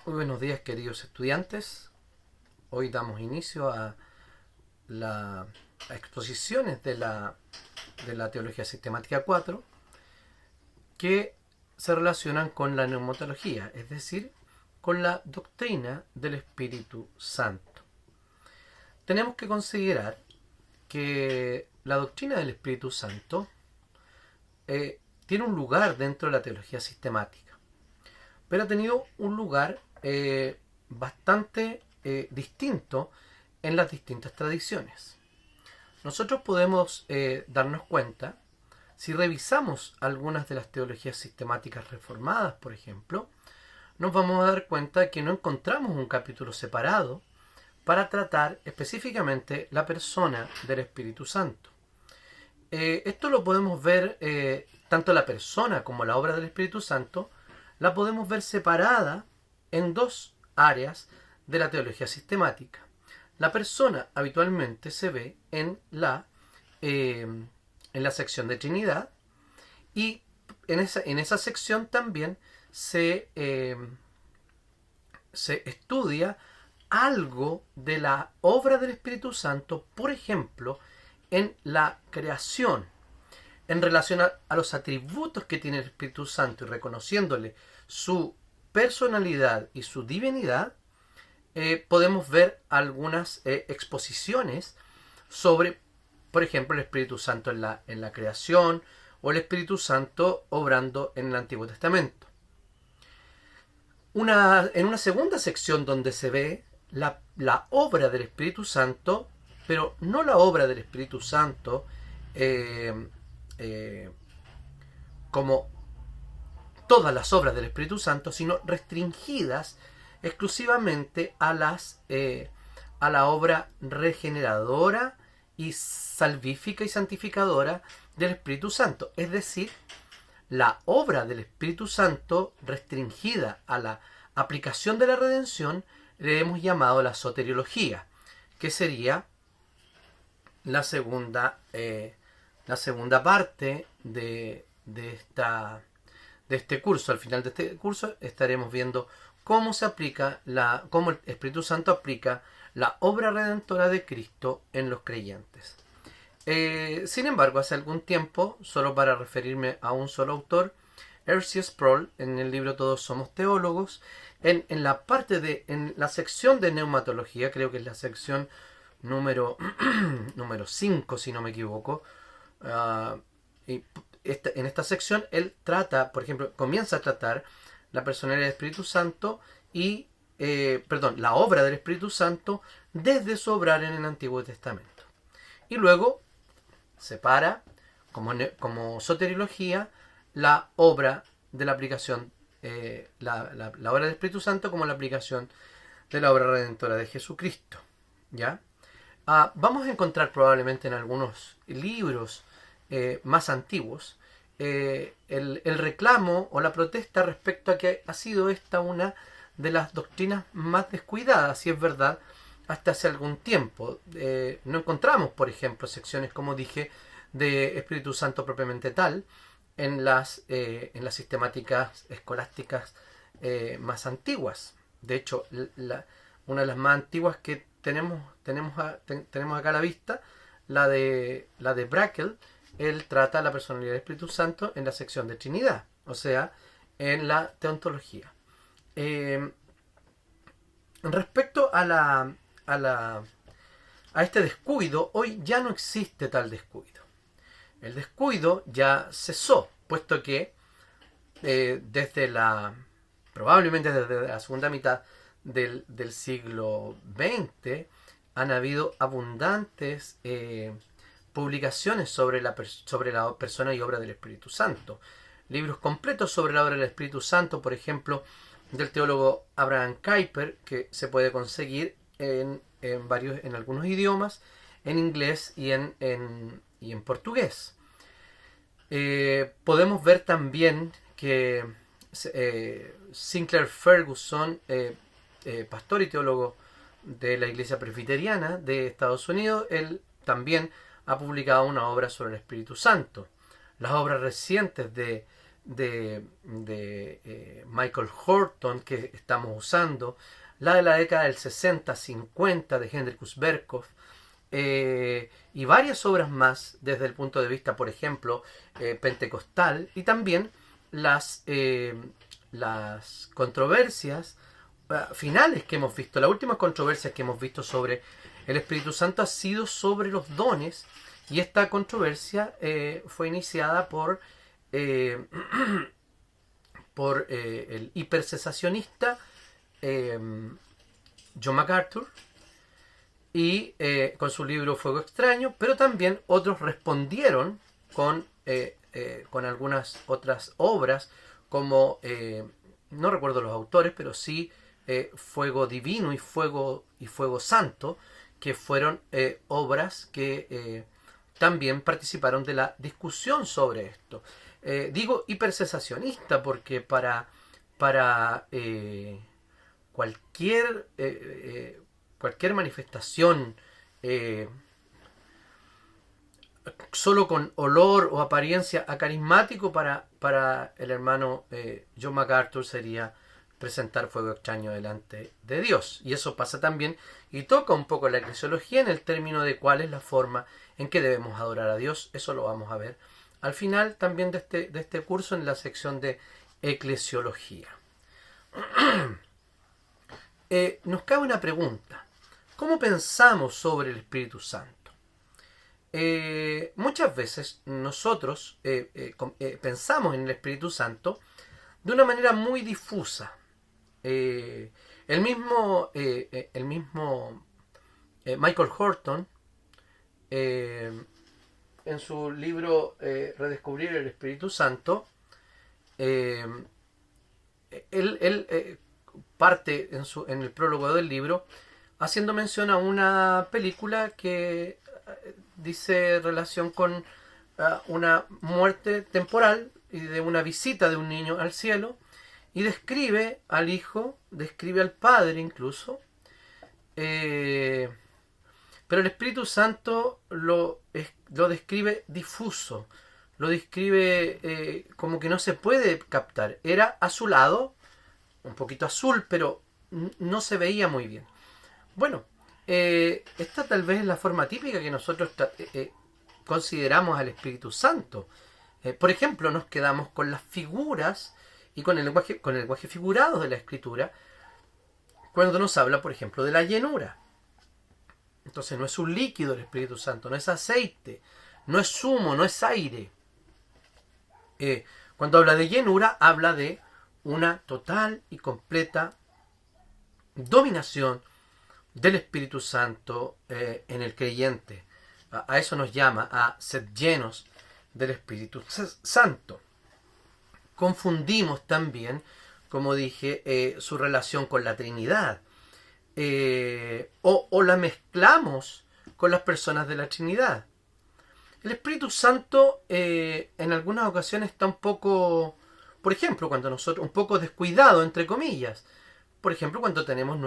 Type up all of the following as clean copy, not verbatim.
Muy buenos días, queridos estudiantes. Hoy damos inicio a exposiciones de la Teología Sistemática 4 que se relacionan con la neumatología, es decir, con la doctrina del Espíritu Santo. Tenemos que considerar que la doctrina del Espíritu Santo tiene un lugar dentro de la teología sistemática, pero ha tenido un lugar bastante distinto en las distintas tradiciones. Nosotros podemos darnos cuenta, si revisamos algunas de las teologías sistemáticas reformadas, por ejemplo, nos vamos a dar cuenta que no encontramos un capítulo separado para tratar específicamente la persona del Espíritu Santo. Esto lo podemos ver, tanto la persona como la obra del Espíritu Santo, la podemos ver separada en dos áreas de la teología sistemática. La persona habitualmente se ve en la sección de Trinidad, y en esa sección también se estudia algo de la obra del Espíritu Santo, por ejemplo, en la creación, en relación a los atributos que tiene el Espíritu Santo y reconociéndole su personalidad y su divinidad. Podemos ver algunas exposiciones sobre, por ejemplo, el Espíritu Santo en la creación, o el Espíritu Santo obrando en el Antiguo Testamento. En una segunda sección donde se ve la obra del Espíritu Santo, pero no la obra del Espíritu Santo eh, eh, como todas las obras del Espíritu Santo, sino restringidas exclusivamente a la obra regeneradora y salvífica y santificadora del Espíritu Santo. Es decir, la obra del Espíritu Santo restringida a la aplicación de la redención le hemos llamado la soteriología, que sería la segunda parte de este curso. Al final de este curso estaremos viendo cómo el Espíritu Santo aplica la obra redentora de Cristo en los creyentes. Sin embargo, hace algún tiempo, solo para referirme a un solo autor, R.C. Sproul, en el libro Todos somos teólogos, en la sección de neumatología, creo que es la sección número 5, si no me equivoco, y en esta sección él trata, por ejemplo, comienza a tratar la personalidad del Espíritu Santo la obra del Espíritu Santo desde su obrar en el Antiguo Testamento. Y luego separa como soteriología la obra de la aplicación, la obra del Espíritu Santo como la aplicación de la obra redentora de Jesucristo. ¿Ya? Vamos a encontrar probablemente en algunos libros más antiguos el reclamo o la protesta respecto a que ha sido esta una de las doctrinas más descuidadas, si es verdad, hasta hace algún tiempo. No encontramos, por ejemplo, secciones, como dije, de Espíritu Santo propiamente tal en las sistemáticas escolásticas más antiguas. De hecho, una de las más antiguas que tenemos acá a la vista, la de Brakel, él trata la personalidad del Espíritu Santo en la sección de Trinidad, o sea, en la teontología. Eh, Respecto a este descuido, hoy ya no existe tal descuido. El descuido ya cesó, puesto que probablemente desde la segunda mitad del siglo XX, han habido abundantes publicaciones sobre la persona y obra del Espíritu Santo. Libros completos sobre la obra del Espíritu Santo, por ejemplo, del teólogo Abraham Kuyper, que se puede conseguir en algunos idiomas, en inglés y en portugués. Podemos ver también que Sinclair Ferguson, pastor y teólogo de la Iglesia Presbiteriana de Estados Unidos, él también ha publicado una obra sobre el Espíritu Santo. Las obras recientes Michael Horton que estamos usando, la de la década del 60-50 de Hendrikus Berkhoff, y varias obras más desde el punto de vista, por ejemplo, pentecostal, y también las controversias finales que hemos visto. Las últimas controversias que hemos visto sobre el Espíritu Santo ha sido sobre los dones, y esta controversia fue iniciada por el hipercesacionista John MacArthur, y con su libro Fuego Extraño, pero también otros respondieron con algunas otras obras, como no recuerdo los autores, pero sí Fuego Divino y Fuego Santo, que fueron obras que también participaron de la discusión sobre esto. Digo hipercesacionista porque para cualquier manifestación solo con olor o apariencia acarismático, para el hermano John MacArthur sería presentar fuego extraño delante de Dios. Y eso pasa también y toca un poco la eclesiología en el término de cuál es la forma en que debemos adorar a Dios. Eso lo vamos a ver al final también de este curso, en la sección de eclesiología. Nos cabe una pregunta. ¿Cómo pensamos sobre el Espíritu Santo? Muchas veces nosotros pensamos en el Espíritu Santo de una manera muy difusa. El mismo Michael Horton, en su libro Redescubrir el Espíritu Santo, él parte en el prólogo del libro haciendo mención a una película que dice relación con una muerte temporal y de una visita de un niño al cielo, y describe al hijo, describe al padre incluso, pero el Espíritu Santo lo describe difuso, lo describe como que no se puede captar. Era azulado, un poquito azul, pero no se veía muy bien. Bueno, esta tal vez es la forma típica que nosotros consideramos al Espíritu Santo. Por ejemplo, nos quedamos con las figuras y con el lenguaje figurado de la Escritura cuando nos habla, por ejemplo, de la llenura. Entonces no es un líquido el Espíritu Santo, no es aceite, no es humo, no es aire. Cuando habla de llenura, habla de una total y completa dominación del Espíritu Santo en el creyente. A eso nos llama, a ser llenos del Espíritu Santo. Confundimos también, como dije, su relación con la Trinidad, o la mezclamos con las personas de la Trinidad. El Espíritu Santo en algunas ocasiones está un poco, por ejemplo, cuando nosotros, un poco descuidado, entre comillas. Por ejemplo, cuando tenemos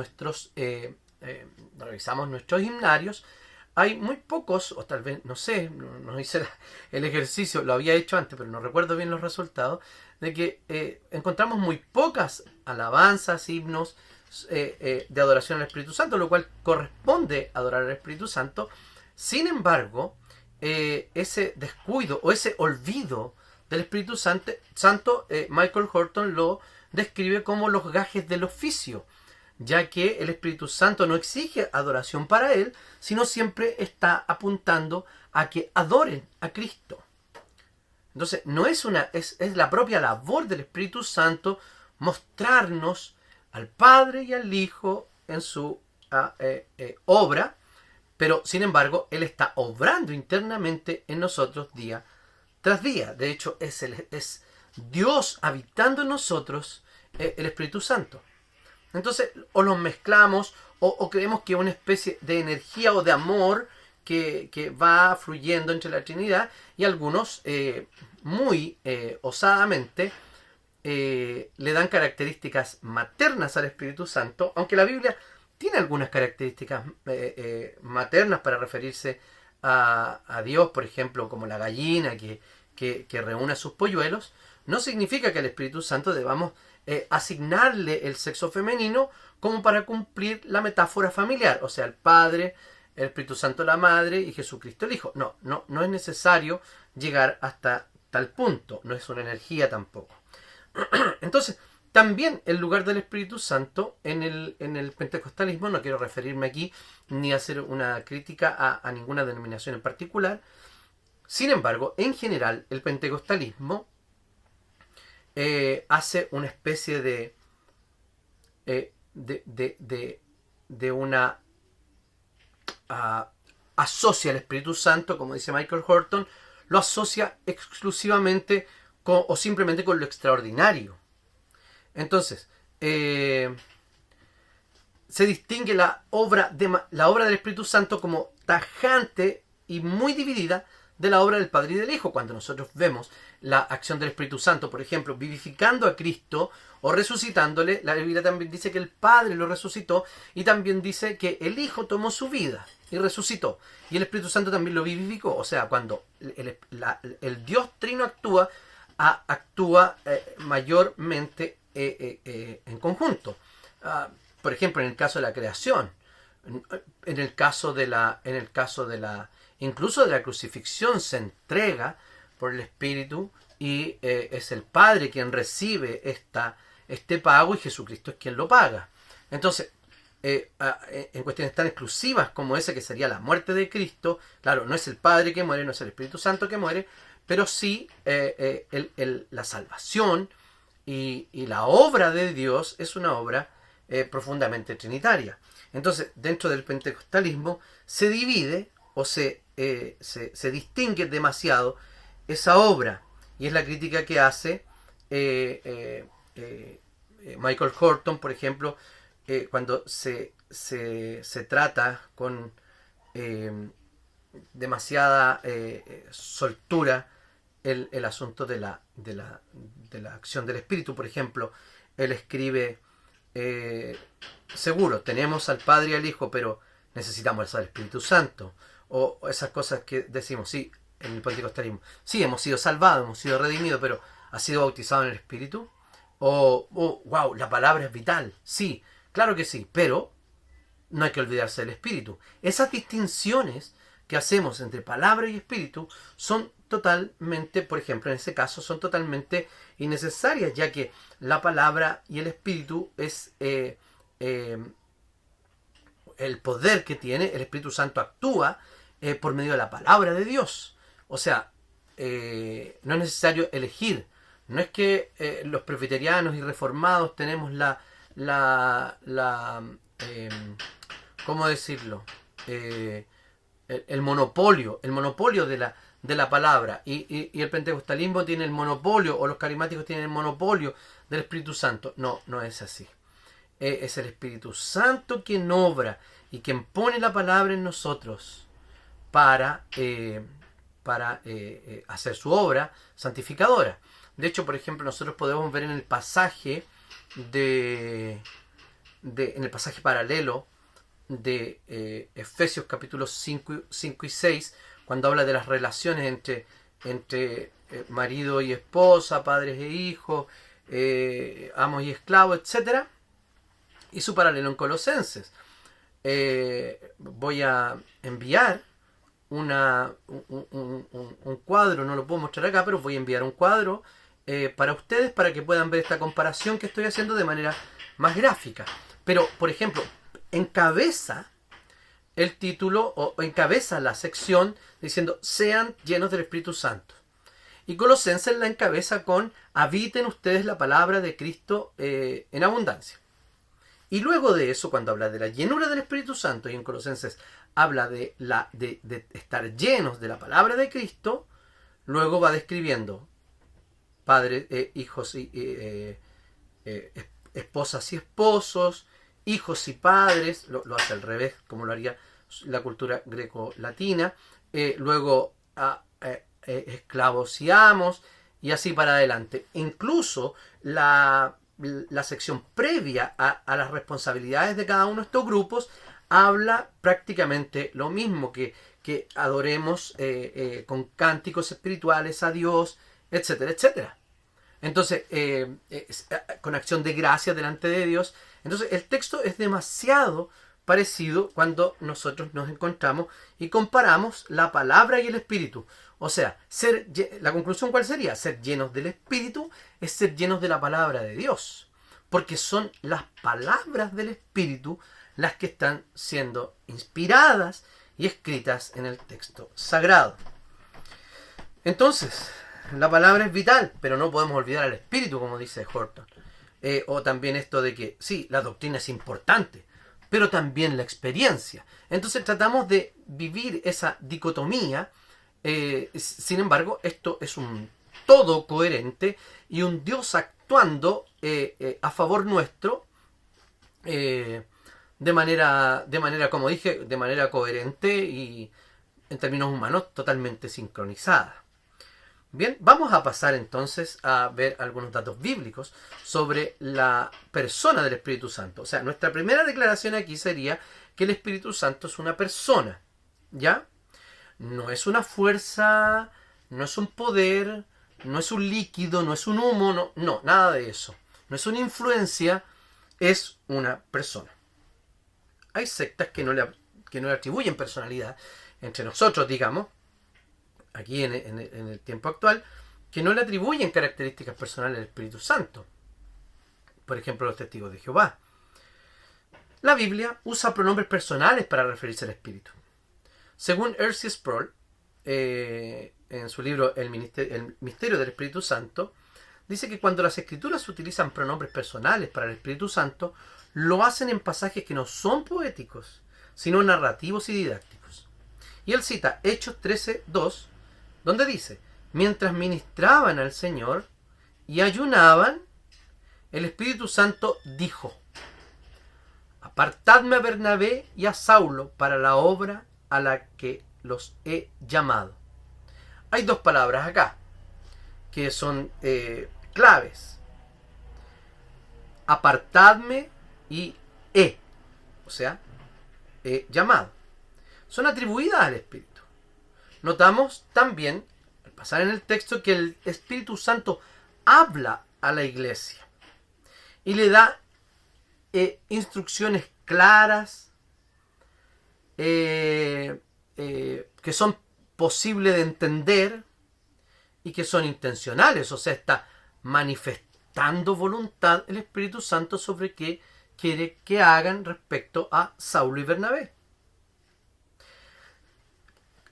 revisamos nuestros himnarios, hay muy pocos, o tal vez, no sé, no hice el ejercicio, lo había hecho antes, pero no recuerdo bien los resultados, de que encontramos muy pocas alabanzas, himnos de adoración al Espíritu Santo, lo cual corresponde a adorar al Espíritu Santo. Sin embargo, ese descuido o ese olvido del Espíritu Santo, Michael Horton lo describe como los gajes del oficio, ya que el Espíritu Santo no exige adoración para él, sino siempre está apuntando a que adoren a Cristo. Entonces, no es es la propia labor del Espíritu Santo mostrarnos al Padre y al Hijo en su obra, pero sin embargo, Él está obrando internamente en nosotros día tras día. De hecho, es Dios habitando en nosotros, el Espíritu Santo. Entonces, o los mezclamos, o creemos que es una especie de energía o de amor que va fluyendo entre la Trinidad, y algunos muy osadamente le dan características maternas al Espíritu Santo, aunque la Biblia tiene algunas características maternas para referirse a Dios, por ejemplo, como la gallina que que reúne a sus polluelos, no significa que al Espíritu Santo debamos asignarle el sexo femenino como para cumplir la metáfora familiar, o sea, el Padre, el Espíritu Santo la Madre y Jesucristo el Hijo. No es necesario llegar hasta tal punto, no es una energía tampoco. Entonces, también el lugar del Espíritu Santo en el pentecostalismo, no quiero referirme aquí ni hacer una crítica a ninguna denominación en particular. Sin embargo, en general, el pentecostalismo hace una especie de una... asocia al Espíritu Santo, como dice Michael Horton, lo asocia exclusivamente o simplemente con lo extraordinario. Entonces, se distingue la obra del Espíritu Santo como tajante y muy dividida de la obra del Padre y del Hijo. Cuando nosotros vemos la acción del Espíritu Santo, por ejemplo, vivificando a Cristo o resucitándole, la Biblia también dice que el Padre lo resucitó y también dice que el Hijo tomó su vida y resucitó. Y el Espíritu Santo también lo vivificó. O sea, cuando el Dios Trino actúa mayormente en conjunto. Por ejemplo, en el caso de la creación, en el caso de la incluso de la crucifixión, se entrega por el Espíritu y es el Padre quien recibe este pago y Jesucristo es quien lo paga. Entonces, en cuestiones tan exclusivas como esa que sería la muerte de Cristo, claro, no es el Padre que muere, no es el Espíritu Santo que muere, pero sí la salvación y la obra de Dios es una obra profundamente trinitaria. Entonces, dentro del pentecostalismo se divide o se distingue demasiado esa obra, y es la crítica que hace Michael Horton, por ejemplo, cuando se trata con demasiada soltura el asunto de la acción del Espíritu. Por ejemplo, él escribe, seguro, tenemos al Padre y al Hijo, pero necesitamos al Espíritu Santo. O esas cosas que decimos, sí, en el pentecostalismo, sí, hemos sido salvados, hemos sido redimidos, pero ¿ha sido bautizado en el Espíritu? Wow, la palabra es vital. Sí, claro que sí, pero no hay que olvidarse del Espíritu. Esas distinciones que hacemos entre palabra y Espíritu son totalmente, por ejemplo, en ese caso, son totalmente innecesarias, ya que la palabra y el Espíritu es el poder que tiene. El Espíritu Santo actúa por medio de la palabra de Dios. O sea, no es necesario elegir. No es que los presbiterianos y reformados tenemos ¿cómo decirlo? El monopolio de la palabra, y el pentecostalismo tiene el monopolio, o los carismáticos tienen el monopolio del Espíritu Santo. No es así. Es el Espíritu Santo quien obra y quien pone la palabra en nosotros para hacer su obra santificadora. De hecho, por ejemplo, nosotros podemos ver en el pasaje en el pasaje paralelo de Efesios capítulos 5 y 6, cuando habla de las relaciones entre marido y esposa, padres e hijos, amos y esclavos, etc. Y su paralelo en Colosenses. Voy a enviar un cuadro, no lo puedo mostrar acá, pero voy a enviar un cuadro para ustedes, para que puedan ver esta comparación que estoy haciendo de manera más gráfica. Pero, por ejemplo, encabeza el título o encabeza la sección diciendo sean llenos del Espíritu Santo. Y Colosenses la encabeza con habiten ustedes la palabra de Cristo en abundancia. Y luego de eso, cuando habla de la llenura del Espíritu Santo, y en Colosenses habla de estar llenos de la palabra de Cristo, luego va describiendo padres, hijos y esposas y esposos, hijos y padres, lo hace al revés, como lo haría la cultura greco-latina, luego esclavos y amos, y así para adelante. Incluso la sección previa a las responsabilidades de cada uno de estos grupos habla prácticamente lo mismo, que que adoremos con cánticos espirituales a Dios, etcétera, etcétera. Entonces, con acción de gracia delante de Dios. Entonces, el texto es demasiado parecido cuando nosotros nos encontramos y comparamos la palabra y el espíritu. O sea, la conclusión, ¿cuál sería? Ser llenos del espíritu es ser llenos de la palabra de Dios. Porque son las palabras del espíritu las que están siendo inspiradas y escritas en el texto sagrado. Entonces, la palabra es vital, pero no podemos olvidar al espíritu, como dice Horton. O también esto de que, sí, la doctrina es importante, pero también la experiencia. Entonces tratamos de vivir esa dicotomía. Sin embargo, esto es un todo coherente y un Dios actuando a favor nuestro de manera, como dije, de manera coherente y en términos humanos totalmente sincronizada. Bien, vamos a pasar entonces a ver algunos datos bíblicos sobre la persona del Espíritu Santo. O sea, nuestra primera declaración aquí sería que el Espíritu Santo es una persona, ¿ya? No es una fuerza, no es un poder, no es un líquido, no es un humo, no, nada de eso. No es una influencia, es una persona. Hay sectas que no le atribuyen personalidad, entre nosotros, digamos, aquí en el tiempo actual, que no le atribuyen características personales al Espíritu Santo. Por ejemplo, los testigos de Jehová. La Biblia usa pronombres personales para referirse al Espíritu. Según R.C. Sproul, en su libro El Misterio del Espíritu Santo, dice que cuando las Escrituras utilizan pronombres personales para el Espíritu Santo, lo hacen en pasajes que no son poéticos, sino narrativos y didácticos. Y él cita Hechos 13:2, donde dice: mientras ministraban al Señor y ayunaban, el Espíritu Santo dijo: apartadme a Bernabé y a Saulo para la obra a la que los he llamado. Hay dos palabras acá que son claves: apartadme y o sea, llamado. Son atribuidas al Espíritu. Notamos también, al pasar en el texto, que el Espíritu Santo habla a la iglesia y le da instrucciones claras que son posibles de entender y que son intencionales. O sea, está manifestando voluntad el Espíritu Santo sobre qué quiere que hagan respecto a Saulo y Bernabé.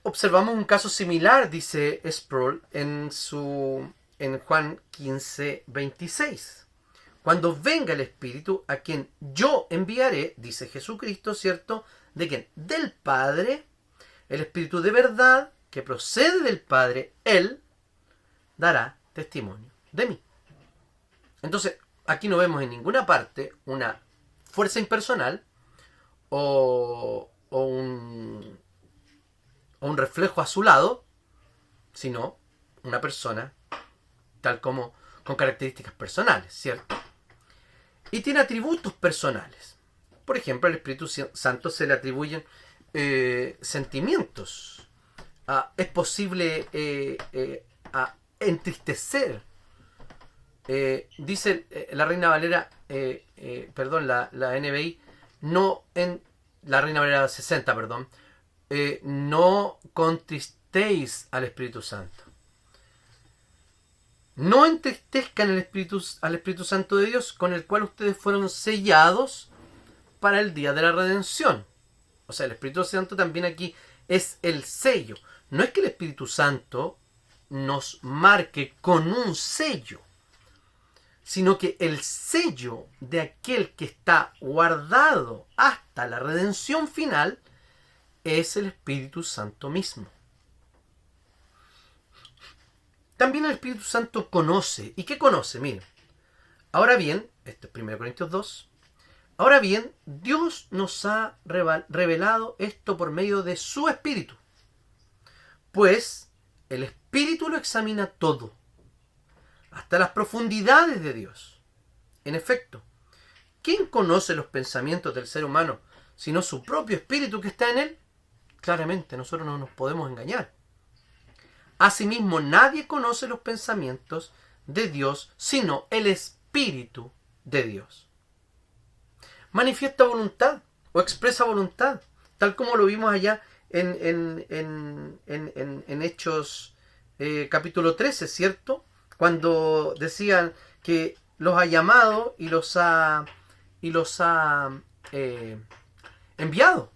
Observamos un caso similar, dice Sproul, en Juan 15:26. Cuando venga el Espíritu, a quien yo enviaré, dice Jesucristo, ¿cierto? ¿De quién? Del Padre, el Espíritu de verdad, que procede del Padre, Él dará testimonio de mí. Entonces, aquí no vemos en ninguna parte una fuerza impersonal o un reflejo a su lado, sino una persona tal como con características personales, ¿cierto? Y tiene atributos personales. Por ejemplo, al Espíritu Santo se le atribuyen sentimientos. Es posible entristecer. Dice la Reina Valera, la NBI, la Reina Valera 60, no contristéis al Espíritu Santo. No entristezcan al Espíritu Santo de Dios, con el cual ustedes fueron sellados para el día de la redención. O sea, el Espíritu Santo también aquí es el sello. No es que el Espíritu Santo nos marque con un sello, sino que el sello de aquel que está guardado hasta la redención final es el Espíritu Santo mismo. También el Espíritu Santo conoce. ¿Y qué conoce? Miren. Ahora bien, esto es 1 Corintios 2. Ahora bien, Dios nos ha revelado esto por medio de su Espíritu. Pues el Espíritu lo examina todo, hasta las profundidades de Dios. En efecto, ¿quién conoce los pensamientos del ser humano sino su propio Espíritu que está en él? claramente, nosotros no nos podemos engañar. Asimismo, nadie conoce los pensamientos de Dios, sino el Espíritu de Dios. Manifiesta voluntad o expresa voluntad, tal como lo vimos allá en Hechos capítulo 13, ¿cierto? Cuando decían que los ha llamado y los ha enviado.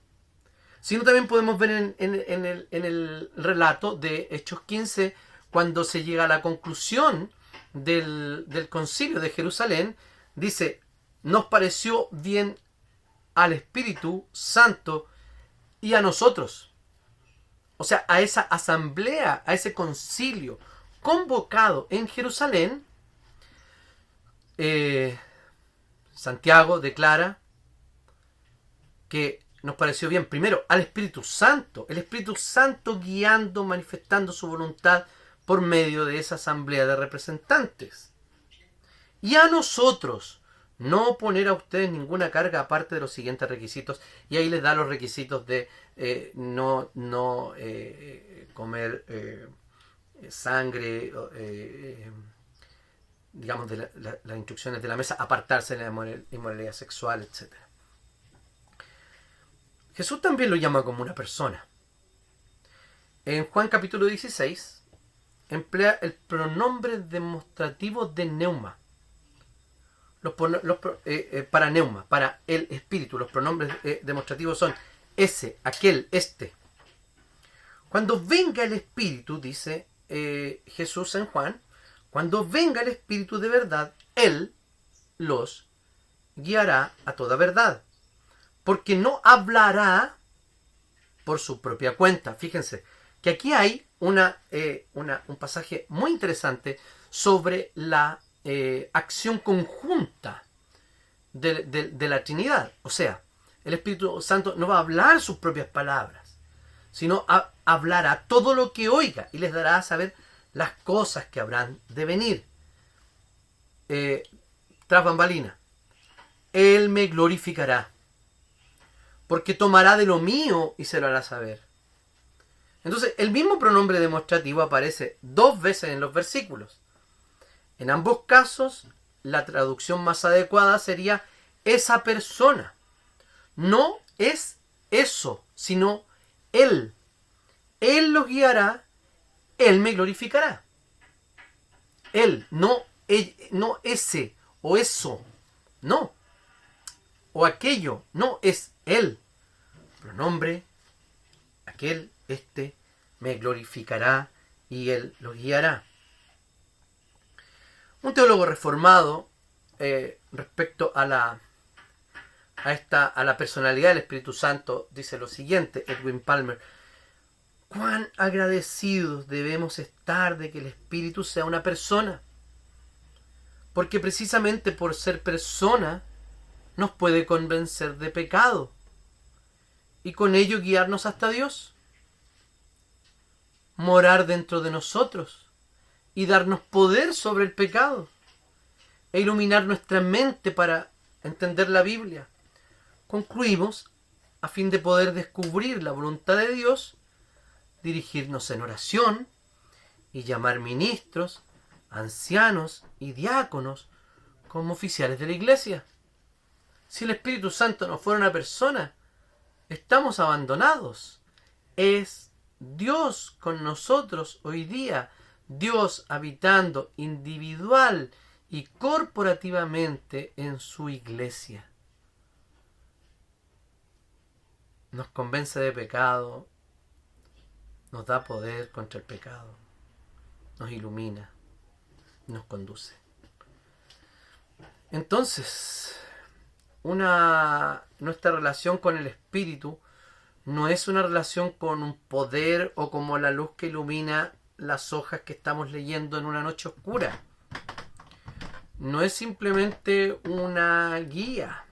Sino también podemos ver en el relato de Hechos 15, cuando se llega a la conclusión del concilio de Jerusalén, dice, nos pareció bien al Espíritu Santo y a nosotros. O sea, a esa asamblea, a ese concilio convocado en Jerusalén, Santiago declara que nos pareció bien, primero, al Espíritu Santo, el Espíritu Santo guiando, manifestando su voluntad por medio de esa asamblea de representantes. Y a nosotros, no poner a ustedes ninguna carga aparte de los siguientes requisitos, y ahí les da los requisitos de no comer sangre, digamos, de las instrucciones de la mesa, apartarse de la inmoralidad sexual, etc. Jesús también lo llama como una persona. En Juan capítulo 16 emplea el pronombre demostrativo de neuma. Para neuma, para el espíritu. Los pronombres demostrativos son ese, aquel, este. Cuando venga el espíritu, dice Jesús en Juan, cuando venga el espíritu de verdad, Él los guiará a toda verdad. Porque no hablará por su propia cuenta. Fíjense que aquí hay un pasaje muy interesante sobre la acción conjunta de la Trinidad. O sea, el Espíritu Santo no va a hablar sus propias palabras, sino hablará todo lo que oiga y les dará a saber las cosas que habrán de venir. Tras bambalina, Él me glorificará, porque tomará de lo mío y se lo hará saber. Entonces, el mismo pronombre demostrativo aparece 2 veces en los versículos. En ambos casos, la traducción más adecuada sería esa persona. No es eso, sino Él. Él los guiará, Él me glorificará. Él, no ese o eso, no. O aquello, no, es Él. Pronombre, aquel, este, me glorificará y Él los guiará. Un teólogo reformado respecto a la personalidad del Espíritu Santo dice lo siguiente, Edwin Palmer: cuán agradecidos debemos estar de que el Espíritu sea una persona, porque precisamente por ser persona nos puede convencer de pecado y con ello guiarnos hasta Dios, morar dentro de nosotros y darnos poder sobre el pecado e iluminar nuestra mente para entender la Biblia. Concluimos, a fin de poder descubrir la voluntad de Dios, dirigirnos en oración y llamar ministros, ancianos y diáconos como oficiales de la iglesia. Si el Espíritu Santo no fuera una persona, estamos abandonados. Es Dios con nosotros hoy día, Dios habitando individual y corporativamente en su iglesia. Nos convence de pecado, nos da poder contra el pecado, nos ilumina, nos conduce. Entonces, nuestra relación con el Espíritu no es una relación con un poder o como la luz que ilumina las hojas que estamos leyendo en una noche oscura. No es simplemente una guía.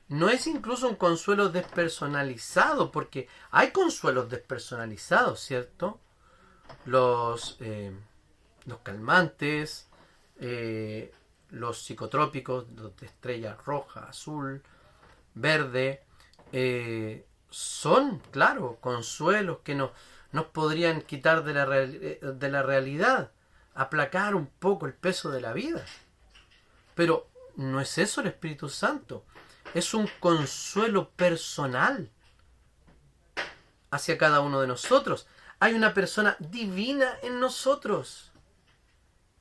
No es incluso un consuelo despersonalizado, porque hay consuelos despersonalizados, ¿cierto? Los calmantes, los psicotrópicos, los de estrella roja, azul, verde, son, claro, consuelos que nos podrían quitar de la realidad, aplacar un poco el peso de la vida. Pero no es eso el Espíritu Santo. Es un consuelo personal hacia cada uno de nosotros. Hay una persona divina en nosotros.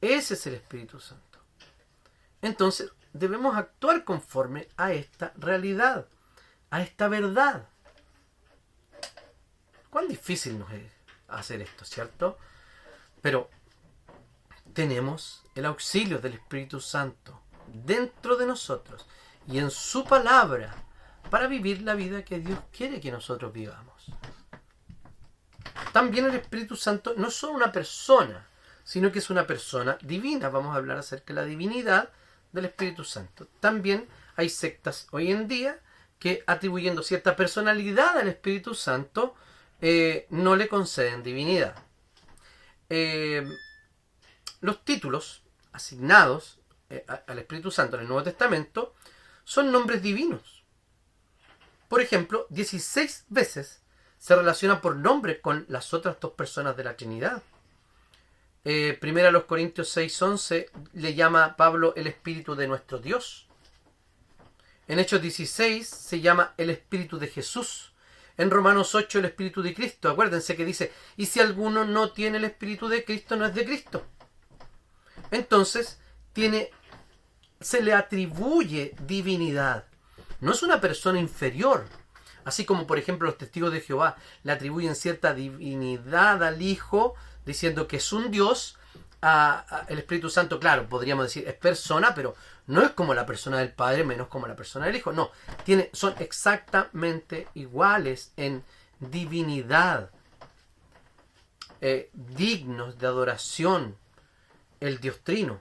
Ese es el Espíritu Santo. Entonces, debemos actuar conforme a esta realidad, a esta verdad. Cuán difícil nos es hacer esto, ¿cierto? Pero tenemos el auxilio del Espíritu Santo dentro de nosotros y en su palabra para vivir la vida que Dios quiere que nosotros vivamos. También el Espíritu Santo no es solo una persona, sino que es una persona divina. Vamos a hablar acerca de la divinidad del Espíritu Santo. También hay sectas hoy en día que, atribuyendo cierta personalidad al Espíritu Santo, no le conceden divinidad. Los títulos asignados al Espíritu Santo en el Nuevo Testamento son nombres divinos. Por ejemplo, 16 veces se relaciona por nombre con las otras dos personas de la Trinidad. Primera a los Corintios 6:11 le llama Pablo el Espíritu de nuestro Dios. En Hechos 16 se llama el Espíritu de Jesús. En Romanos 8 el Espíritu de Cristo. Acuérdense que dice, y si alguno no tiene el Espíritu de Cristo, no es de Cristo. Entonces, se le atribuye divinidad. No es una persona inferior. Así como, por ejemplo, los testigos de Jehová le atribuyen cierta divinidad al Hijo, diciendo que es un Dios. El Espíritu Santo, claro, podríamos decir, es persona, pero no es como la persona del Padre, menos como la persona del Hijo. No, son exactamente iguales en divinidad, dignos de adoración, el Dios Trino.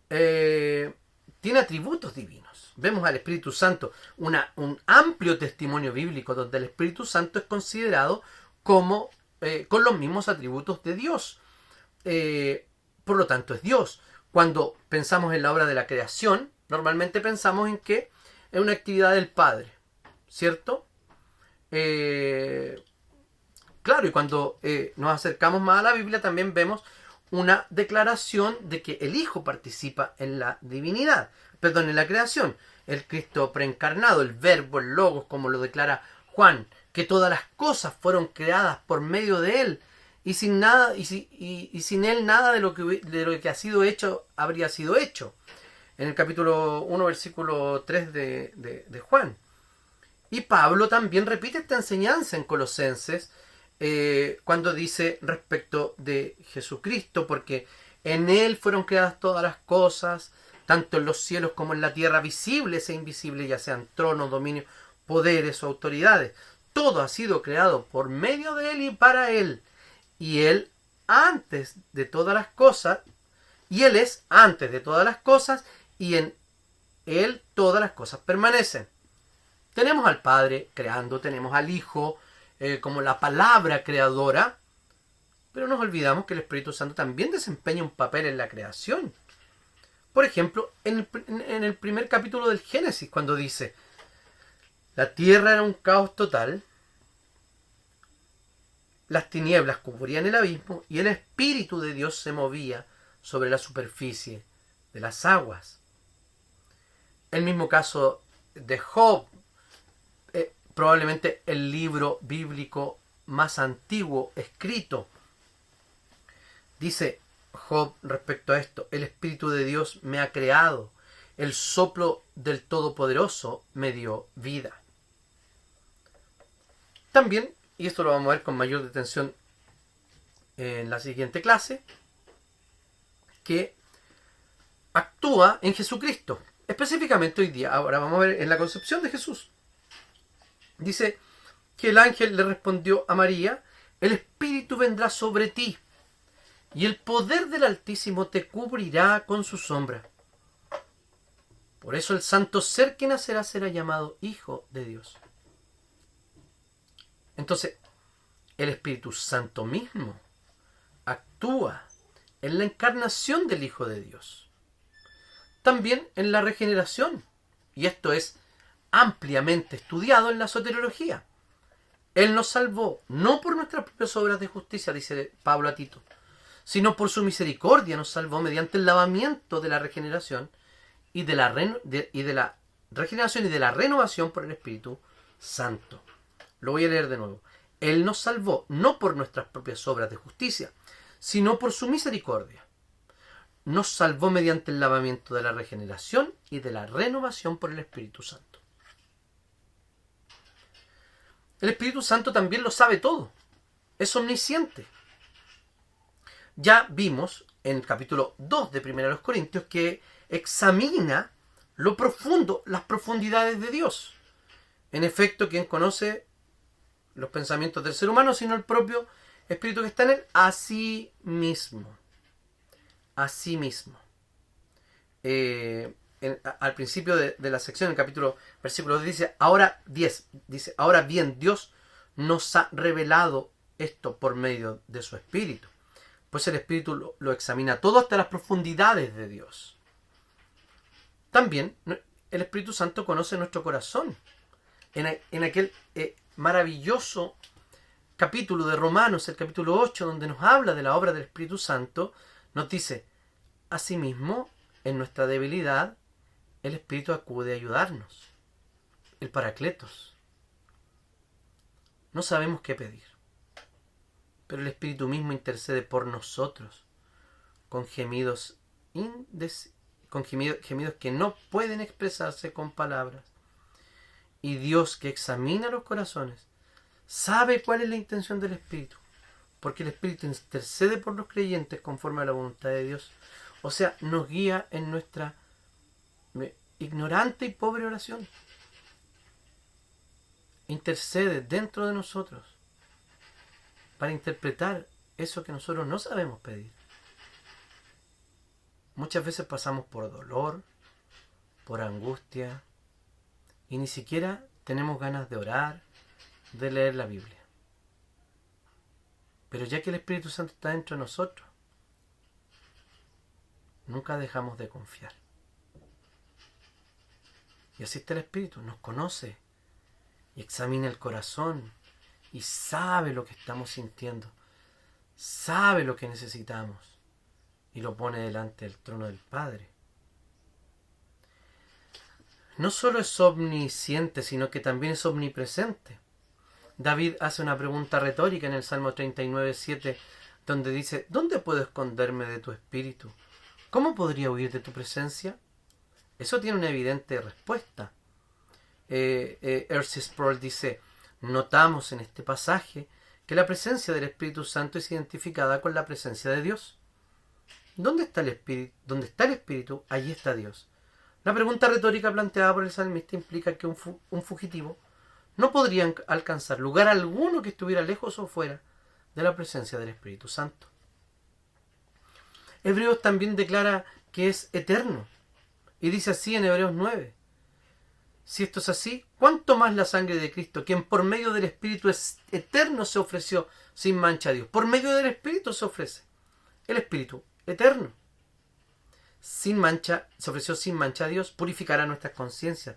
Tiene atributos divinos. Vemos al Espíritu Santo, un amplio testimonio bíblico donde el Espíritu Santo es considerado como con los mismos atributos de Dios. Por lo tanto, es Dios. Cuando pensamos en la obra de la creación, normalmente pensamos en que es una actividad del Padre, ¿cierto? Claro, y cuando nos acercamos más a la Biblia también vemos una declaración de que el Hijo participa en la divinidad, en la creación. El Cristo preencarnado, el Verbo, el Logos, como lo declara Juan, que todas las cosas fueron creadas por medio de Él, y sin Él nada de lo que ha sido hecho habría sido hecho. En el capítulo 1, versículo 3 de Juan. Y Pablo también repite esta enseñanza en Colosenses, cuando dice respecto de Jesucristo, porque en Él fueron creadas todas las cosas, tanto en los cielos como en la tierra, visibles e invisibles, ya sean tronos, dominios, poderes o autoridades. Todo ha sido creado por medio de Él y para Él. Y Él antes de todas las cosas, y Él es antes de todas las cosas, y en Él todas las cosas permanecen. Tenemos al Padre creando, tenemos al Hijo como la palabra creadora, pero nos olvidamos que el Espíritu Santo también desempeña un papel en la creación. Por ejemplo, en el primer capítulo del Génesis, cuando dice, la tierra era un caos total, las tinieblas cubrían el abismo y el Espíritu de Dios se movía sobre la superficie de las aguas. El mismo caso de Job, probablemente el libro bíblico más antiguo escrito. Dice Job respecto a esto, el Espíritu de Dios me ha creado, el soplo del Todopoderoso me dio vida. También, y esto lo vamos a ver con mayor detención en la siguiente clase, que actúa en Jesucristo. Específicamente hoy día, ahora vamos a ver en la concepción de Jesús. Dice que el ángel le respondió a María, el Espíritu vendrá sobre ti y el poder del Altísimo te cubrirá con su sombra. Por eso el santo ser que nacerá será llamado Hijo de Dios. Entonces, el Espíritu Santo mismo actúa en la encarnación del Hijo de Dios. También en la regeneración. Y esto es ampliamente estudiado en la soteriología. Él nos salvó no por nuestras propias obras de justicia, dice Pablo a Tito, sino por su misericordia nos salvó mediante el lavamiento de la regeneración y de la regeneración y de la renovación por el Espíritu Santo. Lo voy a leer de nuevo. Él nos salvó no por nuestras propias obras de justicia, sino por su misericordia. Nos salvó mediante el lavamiento de la regeneración y de la renovación por el Espíritu Santo. El Espíritu Santo también lo sabe todo. Es omnisciente. Ya vimos en el capítulo 2 de 1 Corintios que examina lo profundo, las profundidades de Dios. En efecto, quien conoce los pensamientos del ser humano, sino el propio Espíritu que está en él, a sí mismo. A sí mismo. Al principio de la sección, en el capítulo, versículo 10, dice, ahora bien, Dios nos ha revelado esto por medio de su Espíritu. Pues el Espíritu lo examina todo hasta las profundidades de Dios. También el Espíritu Santo conoce nuestro corazón. En aquel maravilloso capítulo de Romanos, el capítulo 8, donde nos habla de la obra del Espíritu Santo, nos dice, asimismo, en nuestra debilidad, el Espíritu acude a ayudarnos. El Paracletos. No sabemos qué pedir, pero el Espíritu mismo intercede por nosotros con gemidos que no pueden expresarse con palabras. Y Dios, que examina los corazones, sabe cuál es la intención del Espíritu, porque el Espíritu intercede por los creyentes conforme a la voluntad de Dios. O sea, nos guía en nuestra ignorante y pobre oración. Intercede dentro de nosotros para interpretar eso que nosotros no sabemos pedir. Muchas veces pasamos por dolor, por angustia, y ni siquiera tenemos ganas de orar, de leer la Biblia. Pero ya que el Espíritu Santo está dentro de nosotros, nunca dejamos de confiar. Y así está el Espíritu, nos conoce y examina el corazón y sabe lo que estamos sintiendo, sabe lo que necesitamos y lo pone delante del trono del Padre. No solo es omnisciente, sino que también es omnipresente. David hace una pregunta retórica en el Salmo 39:7, donde dice, ¿dónde puedo esconderme de tu espíritu? ¿Cómo podría huir de tu presencia? Eso tiene una evidente respuesta. R.C. Sproul dice, notamos en este pasaje que la presencia del Espíritu Santo es identificada con la presencia de Dios. ¿Dónde está el Espíritu? Allí está Dios. La pregunta retórica planteada por el salmista implica que un fugitivo no podría alcanzar lugar alguno que estuviera lejos o fuera de la presencia del Espíritu Santo. Hebreos también declara que es eterno. Y dice así en Hebreos 9. Si esto es así, ¿cuánto más la sangre de Cristo, quien por medio del Espíritu es eterno, se ofreció sin mancha a Dios? Por medio del Espíritu se ofrece. El Espíritu eterno. Sin mancha, se ofreció sin mancha a Dios, purificará nuestras conciencias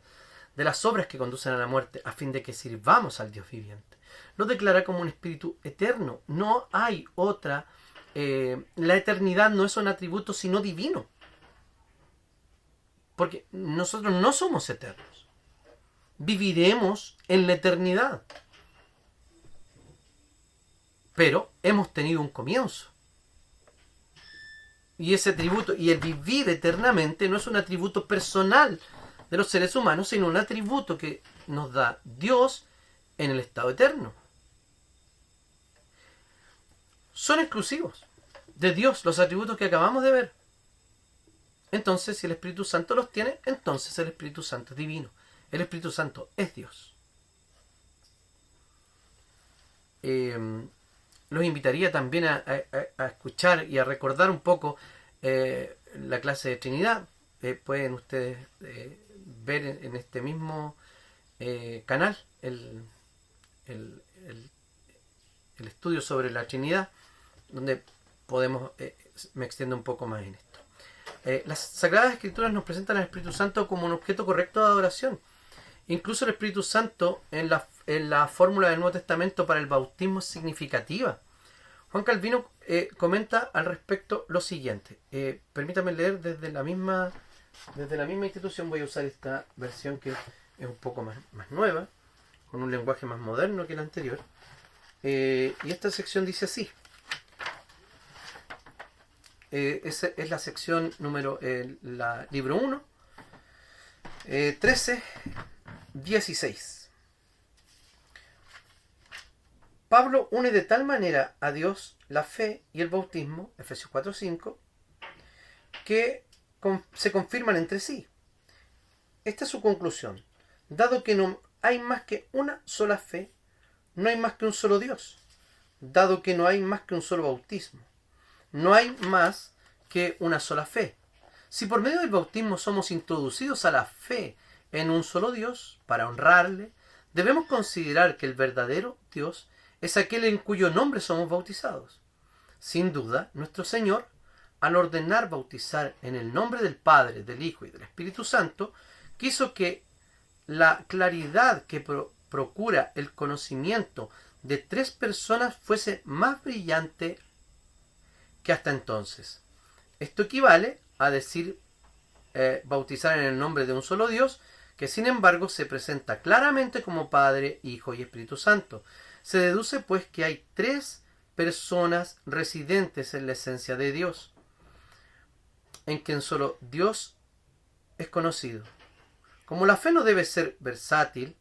de las obras que conducen a la muerte, a fin de que sirvamos al Dios viviente. Lo declara como un espíritu eterno. No hay otra. La eternidad no es un atributo sino divino. Porque nosotros no somos eternos. Viviremos en la eternidad. Pero hemos tenido un comienzo. Y ese atributo, y el vivir eternamente, no es un atributo personal de los seres humanos, sino un atributo que nos da Dios en el estado eterno. Son exclusivos de Dios los atributos que acabamos de ver. Entonces, si el Espíritu Santo los tiene, entonces el Espíritu Santo es divino. El Espíritu Santo es Dios. Los invitaría también a escuchar y a recordar un poco la clase de Trinidad. Pueden ustedes ver en este mismo canal el estudio sobre la Trinidad, donde podemos, me extiendo un poco más en esto. Las Sagradas Escrituras nos presentan al Espíritu Santo como un objeto correcto de adoración Incluso el Espíritu Santo en la fórmula del Nuevo Testamento para el bautismo es significativa. Juan Calvino comenta al respecto lo siguiente. Permítame leer desde la misma institución. Voy a usar esta versión que es un poco más nueva, con un lenguaje más moderno que la anterior. Y esta sección dice así. Esa es la sección número, libro 1, 13, 16. Pablo une de tal manera a Dios la fe y el bautismo, Efesios 4:5, que se confirman entre sí. Esta es su conclusión. Dado que no hay más que una sola fe, no hay más que un solo Dios. Dado que no hay más que un solo bautismo, no hay más que una sola fe. Si por medio del bautismo somos introducidos a la fe en un solo Dios, para honrarle, debemos considerar que el verdadero Dios es aquel en cuyo nombre somos bautizados. Sin duda, nuestro Señor, al ordenar bautizar en el nombre del Padre, del Hijo y del Espíritu Santo, quiso que la claridad que procura el conocimiento de tres personas fuese más brillante que hasta entonces. Esto equivale a decir bautizar en el nombre de un solo Dios, que sin embargo se presenta claramente como Padre, Hijo y Espíritu Santo. Se deduce pues que hay tres personas residentes en la esencia de Dios, en quien solo Dios es conocido. Como la fe no debe ser versátil,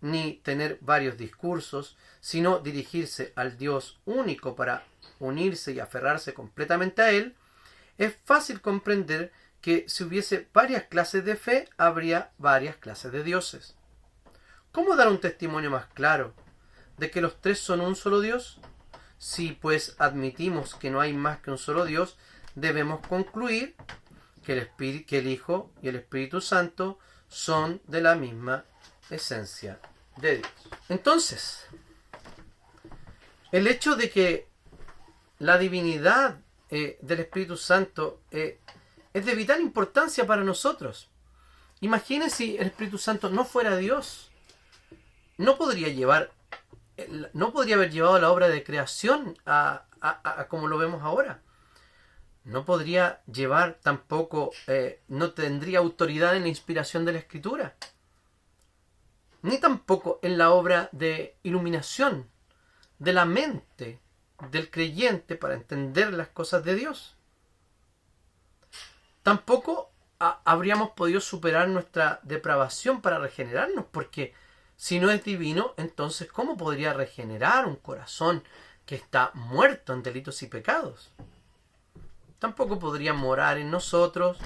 ni tener varios discursos, sino dirigirse al Dios único para unirse y aferrarse completamente a Él, es fácil comprender que si hubiese varias clases de fe, habría varias clases de dioses. ¿Cómo dar un testimonio más claro de que los tres son un solo Dios? Si pues admitimos que no hay más que un solo Dios, debemos concluir que el Hijo y el Espíritu Santo son de la misma esencia de Dios. Entonces, el hecho de que la divinidad del Espíritu Santo es de vital importancia para nosotros. Imagínense si el Espíritu Santo no fuera Dios. No podría haber llevado la obra de creación a como lo vemos ahora. No podría llevar tampoco, no tendría autoridad en la inspiración de la Escritura, ni tampoco en la obra de iluminación de la mente del creyente para entender las cosas de Dios. Tampoco habríamos podido superar nuestra depravación para regenerarnos, porque si no es divino, entonces ¿cómo podría regenerar un corazón que está muerto en delitos y pecados? Tampoco podría morar en nosotros,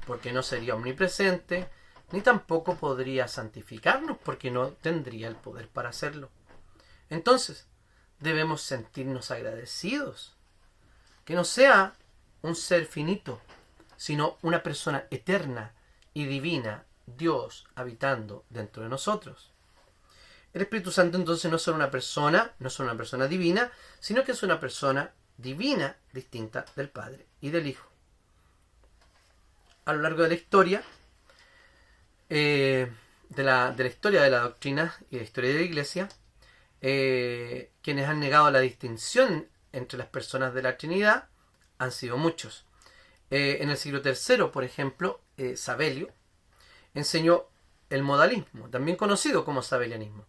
porque no sería omnipresente, ni tampoco podría santificarnos, porque no tendría el poder para hacerlo. Entonces, debemos sentirnos agradecidos, que no sea un ser finito, sino una persona eterna y divina, Dios habitando dentro de nosotros. El Espíritu Santo entonces no es solo una persona divina, sino que es una persona divina distinta del Padre y del Hijo. A lo largo de la historia, de la historia de la doctrina y de la historia de la Iglesia, quienes han negado la distinción entre las personas de la Trinidad han sido muchos. En el siglo III, por ejemplo, Sabelio enseñó el modalismo, también conocido como sabelianismo.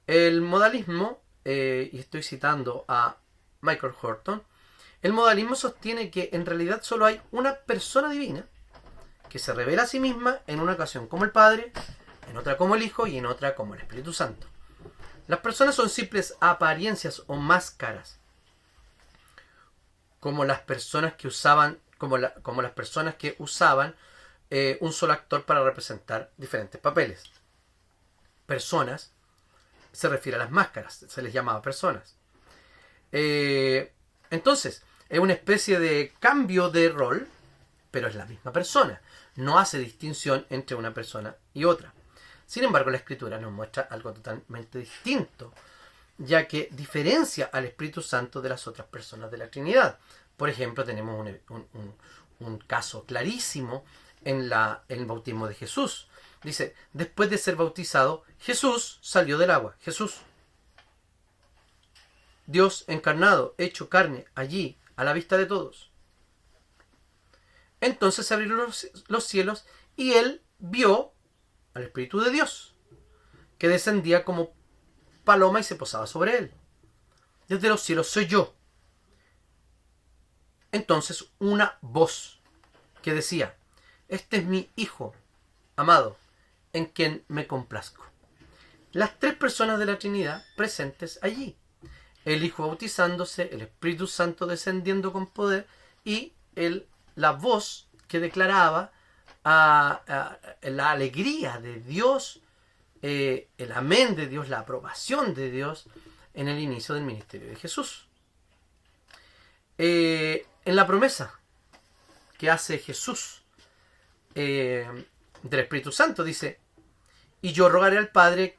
El modalismo, y estoy citando a Michael Horton, el modalismo sostiene que en realidad solo hay una persona divina que se revela a sí misma en una ocasión como el Padre, en otra como el Hijo y en otra como el Espíritu Santo. Las personas son simples apariencias o máscaras, como las personas que usaban un solo actor para representar diferentes papeles. Personas se refiere a las máscaras, se les llamaba personas. Entonces, es una especie de cambio de rol, pero es la misma persona. No hace distinción entre una persona y otra. Sin embargo, la Escritura nos muestra algo totalmente distinto, ya que diferencia al Espíritu Santo de las otras personas de la Trinidad. Por ejemplo, tenemos un caso clarísimo en el bautismo de Jesús, Dice, después de ser bautizado, Jesús salió del agua. Jesús, Dios encarnado, hecho carne, allí, a la vista de todos. Entonces se abrieron los cielos y él vio al Espíritu de Dios, que descendía como paloma y se posaba sobre él. Desde los cielos soy yo. Entonces una voz que decía, este es mi Hijo amado, en quien me complazco. Las tres personas de la Trinidad presentes allí. El Hijo bautizándose, el Espíritu Santo descendiendo con poder y la voz que declaraba la alegría de Dios, el amén de Dios, la aprobación de Dios en el inicio del ministerio de Jesús. En la promesa que hace Jesús del Espíritu Santo dice, y yo rogaré al Padre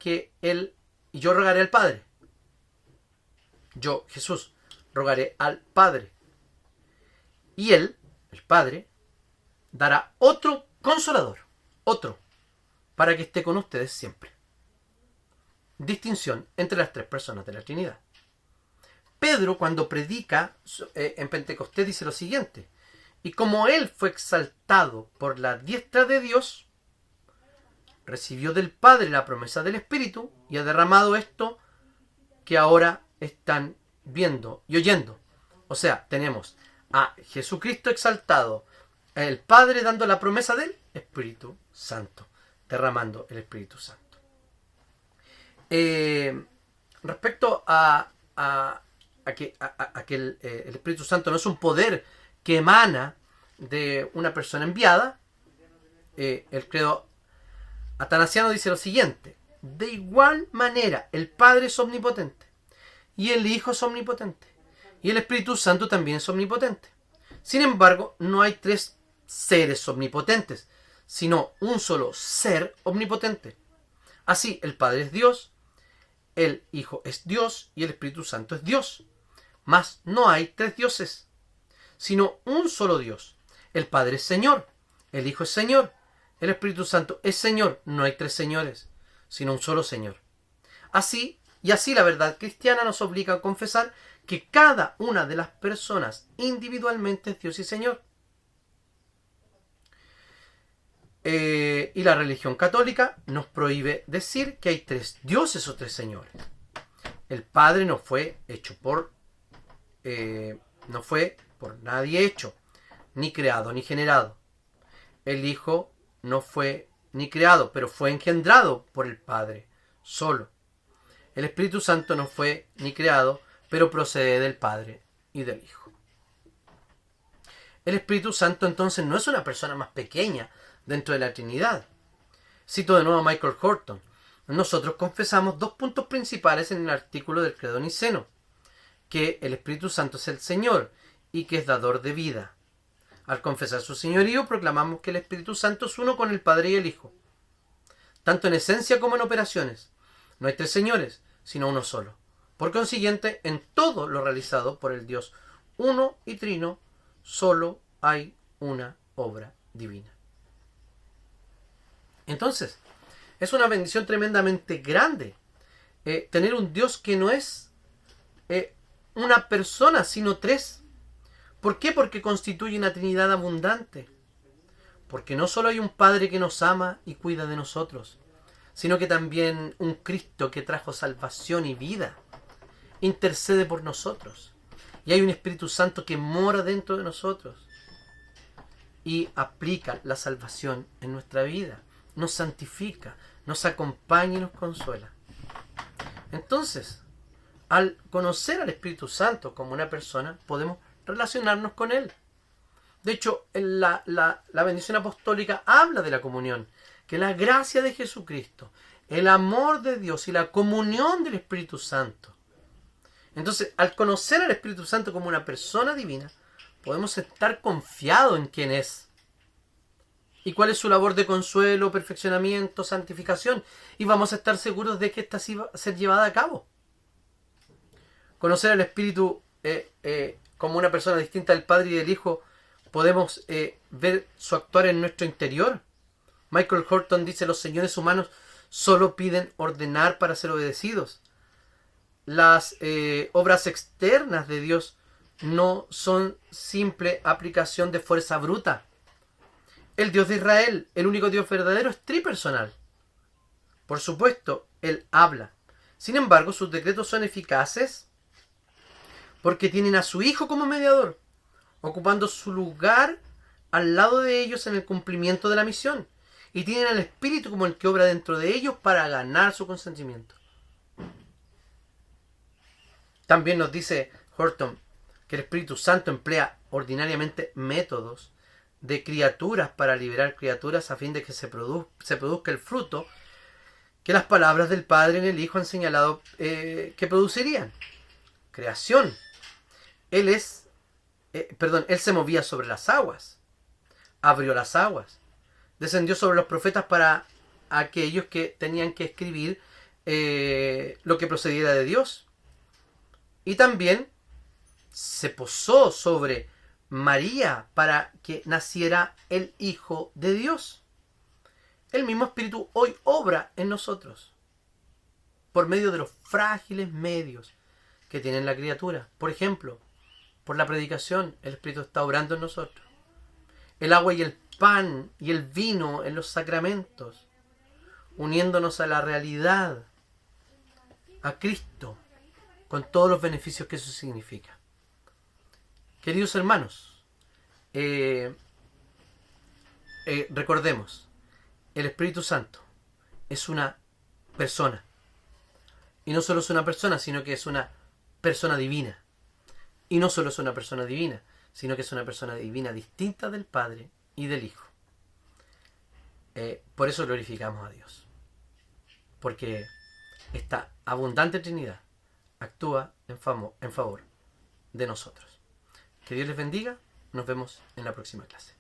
yo, Jesús, rogaré al Padre, y él, el Padre, dará otro consolador, otro, para que esté con ustedes siempre. Distinción entre las tres personas de la Trinidad. Pedro, cuando predica en Pentecostés, dice lo siguiente, y como él fue exaltado por la diestra de Dios, recibió del Padre la promesa del Espíritu y ha derramado esto que ahora están viendo y oyendo. O sea, tenemos a Jesucristo exaltado, el Padre dando la promesa del Espíritu Santo, derramando el Espíritu Santo. Respecto a que el Espíritu Santo no es un poder que emana de una persona enviada, el credo atanasiano dice lo siguiente, de igual manera el Padre es omnipotente, y el Hijo es omnipotente, y el Espíritu Santo también es omnipotente. Sin embargo, no hay tres seres omnipotentes, sino un solo ser omnipotente. Así, el Padre es Dios, el Hijo es Dios y el Espíritu Santo es Dios. Mas no hay tres dioses, sino un solo Dios. El Padre es Señor, el Hijo es Señor, el Espíritu Santo es Señor. No hay tres señores, sino un solo Señor. Así la verdad cristiana nos obliga a confesar que cada una de las personas individualmente es Dios y Señor. Y la religión católica nos prohíbe decir que hay tres dioses o tres señores. El Padre no fue por nadie hecho, ni creado ni generado. El Hijo no fue ni creado, pero fue engendrado por el Padre solo. El Espíritu Santo no fue ni creado, pero procede del Padre y del Hijo. El Espíritu Santo entonces no es una persona más pequeña dentro de la Trinidad. Cito de nuevo a Michael Horton. Nosotros confesamos dos puntos principales en el artículo del Credo Niceno: que el Espíritu Santo es el Señor y que es dador de vida. Al confesar su señorío, proclamamos que el Espíritu Santo es uno con el Padre y el Hijo, tanto en esencia como en operaciones. No hay tres señores, sino uno solo. Por consiguiente, en todo lo realizado por el Dios uno y trino, solo hay una obra divina. Entonces, es una bendición tremendamente grande tener un Dios que no es una persona, sino tres. ¿Por qué? Porque constituye una Trinidad abundante. Porque no solo hay un Padre que nos ama y cuida de nosotros, sino que también un Cristo que trajo salvación y vida, intercede por nosotros. Y hay un Espíritu Santo que mora dentro de nosotros y aplica la salvación en nuestra vida. Nos santifica, nos acompaña y nos consuela. Entonces, al conocer al Espíritu Santo como una persona, podemos relacionarnos con Él. De hecho, la bendición apostólica habla de la comunión, que la gracia de Jesucristo, el amor de Dios y la comunión del Espíritu Santo. Entonces, al conocer al Espíritu Santo como una persona divina, podemos estar confiados en quién es y cuál es su labor de consuelo, perfeccionamiento, santificación, y vamos a estar seguros de que esta sí va a ser llevada a cabo. Conocer al Espíritu como una persona distinta del Padre y del Hijo, podemos ver su actuar en nuestro interior, Michael Horton dice: los señores humanos solo piden ordenar para ser obedecidos. Las obras externas de Dios no son simple aplicación de fuerza bruta. El Dios de Israel, el único Dios verdadero, es tripersonal. Por supuesto, Él habla. Sin embargo, sus decretos son eficaces porque tienen a su Hijo como mediador, ocupando su lugar al lado de ellos en el cumplimiento de la misión. Y tienen al Espíritu como el que obra dentro de ellos para ganar su consentimiento. También nos dice Horton que el Espíritu Santo emplea ordinariamente métodos de criaturas para liberar criaturas a fin de que se produzca el fruto que las palabras del Padre en el Hijo han señalado que producirían. Creación. Él se movía sobre las aguas, abrió las aguas, descendió sobre los profetas para aquellos que tenían que escribir lo que procediera de Dios. Y también se posó sobre María para que naciera el Hijo de Dios. El mismo Espíritu hoy obra en nosotros por medio de los frágiles medios que tiene la criatura. Por ejemplo, por la predicación, el Espíritu está obrando en nosotros. El agua y el pan y el vino en los sacramentos, uniéndonos a la realidad, a Cristo, con todos los beneficios que eso significa. Queridos hermanos, recordemos, el Espíritu Santo es una persona. Y no solo es una persona, sino que es una persona divina. Y no solo es una persona divina, sino que es una persona divina distinta del Padre y del Hijo. Por eso glorificamos a Dios. Porque esta abundante Trinidad actúa en favor de nosotros. Que Dios les bendiga. Nos vemos en la próxima clase.